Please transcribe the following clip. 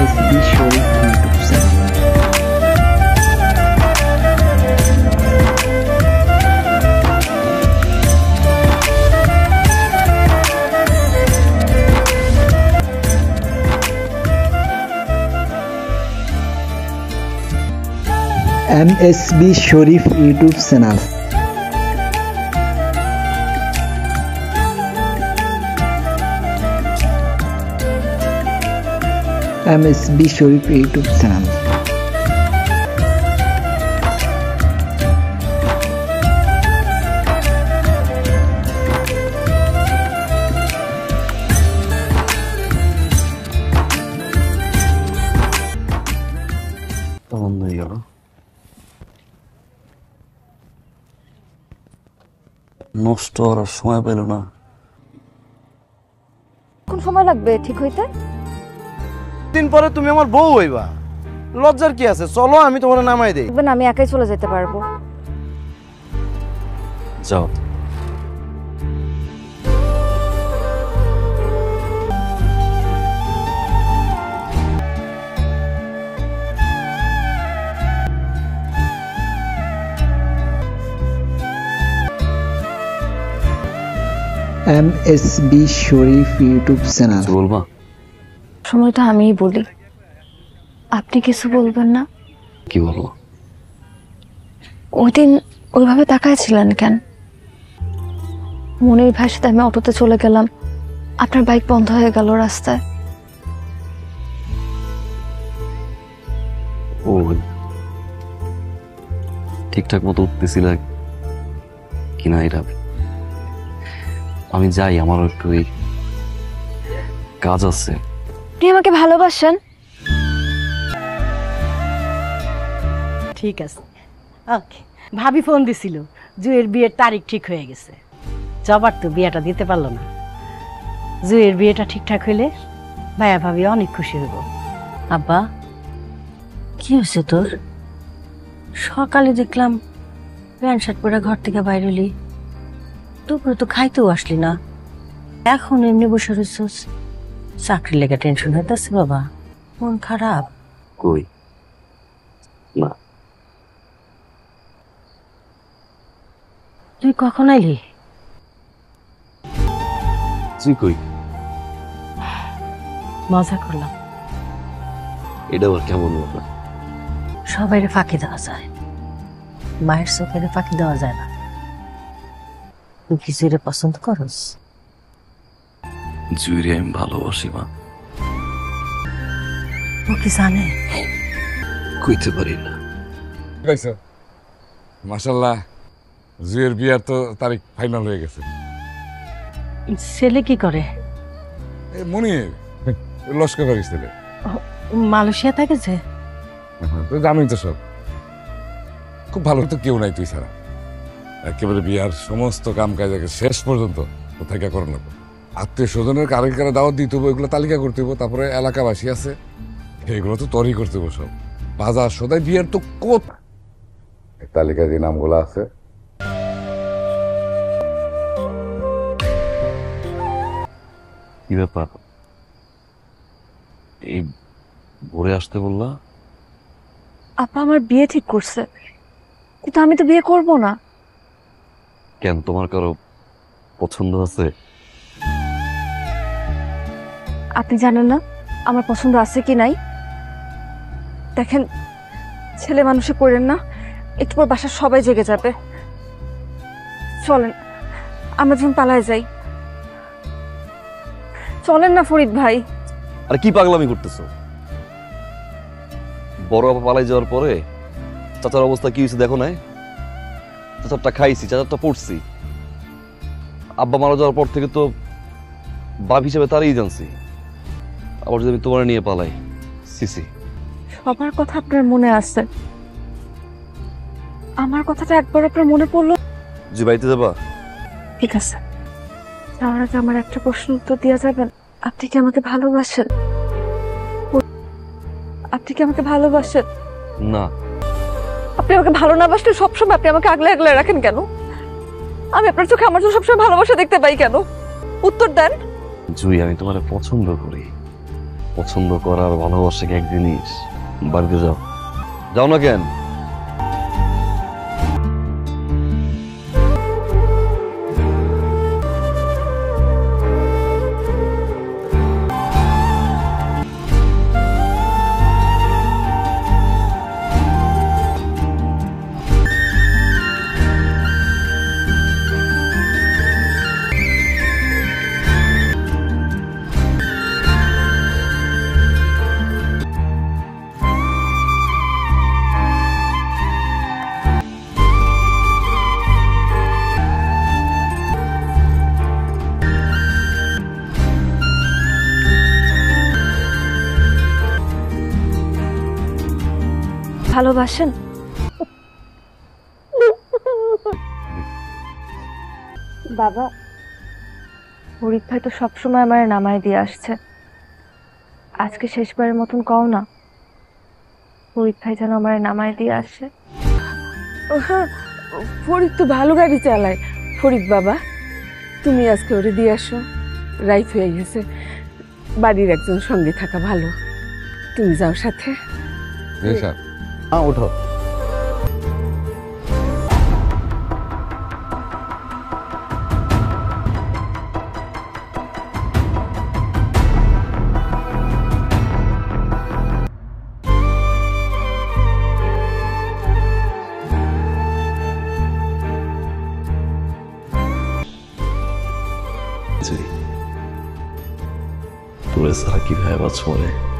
MSB Sharif YouTube channel. MSB Sharif YouTube channel. MSB Sharif YouTube channel. বন্ধ হয়ে গেল। নষ্ট হওয়ার সময় পেল না। কোন সময় লাগবে ঠিক হইতে? দিন পরে তুমি আমার বউ হইবা, লজ্জার কি আছে? চলো আমি তোমার নামাই দেই। আমি একাই চলে যেতে পারবো। যাও। MSB Sharif YouTube channel. বলবা? সময়টা আমিই বলি, আপনি কিছু বলবেন না? কি বলবো? ওই দিন ওইভাবে তাকায় ছিলেন কেন? মনির ভাইয়ের সাথে আমি অটোতে চলে গেলাম, আপনার বাইক বন্ধ হয়ে গেল রাস্তায়। ও ঠিকঠাক মতো উঠতেছিল কিনা এটা আমি যাই, আমার একটু কাজ আছে। আপনি আমাকে ভালোবাসেন? ঠিক আছে, ওকে। ভাবি ফোন দিছিল, জুয়ের বিয়ের তারিখ ঠিক হয়ে গেছে। জবার তো বিয়েটা দিতে পারলো না। জুয়ের বিয়েটা ঠিকঠাক হইলে ভাইয়া ভাবি অনেক খুশি হইব। আব্বা, কি হয়েছে তোর? সকালে দেখলাম প্যান্ট শার্ট পরে ঘর থেকে বাইরে এলি, দুপুরে তো খাইতেও আসলি না, এখন এমনি বসে রয়েছিস। চাকরির লেগে টেনশন হইতেছে বাবা? মন খারাপ? কই না। তুই কখন আইলি? তুই কই? মজা করলাম। এটা আবার কেমন ব্যাপার? সবাইরে ফাঁকি দেওয়া যায়, মায়ের চোখের ফাঁকি দেওয়া যায় না। তুই কি জুইরে পছন্দ করস? জুইরে আমি ভালোবাসি মা। ও কি জানে? কইতে পারি না। মাশাআল্লাহ, জুয়ের বিয়ার তো তারিখ ফাইনাল হয়ে গেছে। ছেলে কি করে? মনির লস্কর বাড়ির ছেলে। মালয়েশিয়া থাকে যে? তো জানোই তো সব। খুব ভালো তো কেউ নাই তুই ছাড়া। একেবারে বিয়ার সমস্ত কাম কাজ শেষ পর্যন্ত কোথায় করার না। আত্মীয় স্বজনের কারে কারে দাওয়াত দিতে হবো, এগুলো তালিকা করতে হবো। তারপরে এলাকাবাসী আছে, এগুলো তো তৈরি করতে হবো সব। বাজার সদাই বিয়ার তো কোথ তালিকা যে নামগুলো আছে। কি ব্যাপার? এই ভোরে আসতে বললা? আপা আমার বিয়ে ঠিক করছে, কিন্তু আমি তো বিয়ে করব না। কেন, তোমার কারো পছন্দ আছে? আপনি জানেন না আমার পছন্দ আছে কি নাই? দেখেন, ছেলে মানুষে পড়েন না, একটু পর বাসার সবাই জেগে যাবে। চলেন আমরা যখন পালায় যাই। চলেন না ফরিদ ভাই। আরে কি পাগলামি করতেছো? বড় আপা পালাই যাওয়ার পরে চাচার অবস্থা কি হয়েছে দেখো নাই? চাচারটা খাইছি, চাচারটা পড়ছি। আব্বা মারা যাওয়ার পর থেকে তো বাপ হিসেবে তারই জানছি। আবার যদি আমি তোমার নিয়ে পালাই, সিসি। সবার কথা আপনার মনে আছে, আমার কথাটা একবার আপনার মনে পড়লো? জি, বাড়িতে যাবা? ঠিক আছে, যাওয়ার আগে আমার একটা প্রশ্ন উত্তর দেওয়া যাবেন? আপনি কি আমাকে ভালোবাসেন? আপনি কি আমাকে ভালোবাসেন? না। আপনি আমাকে ভালো না বাসলে সবসময় আপনি আমাকে আগলে আগলে রাখেন কেন? আমি আপনার চোখে আমার চোখে সবসময় ভালোবাসা দেখতে পাই কেন? উত্তর দেন। জুই, আমি তোমার পছন্দ করি। পছন্দ করার ভালোবাসা কি এক জিনিস? বাড়িতে যাও। যাও না কেন? ভালোবাসেন? বাবা, ফরিদ ভাই তো সবসময় আমার নামায় দিয়ে আসছে, আজকে শেষবারের মতন কও না, ফরিদ ভাই যেন আমার নামায় দিয়ে আসে। হ্যাঁ, ফরিদ তো ভালো গাড়ি চালায়। ফরিদ বাবা, তুমি আজকে ওরে দিয়ে আসো, রাইত হয়ে গেছে, বাড়ির একজন সঙ্গে থাকা ভালো। তুমি যাও সাথে। হ্যাঁ, ওঠো। তোরে সারা কি ভাই বাঁচবো রে?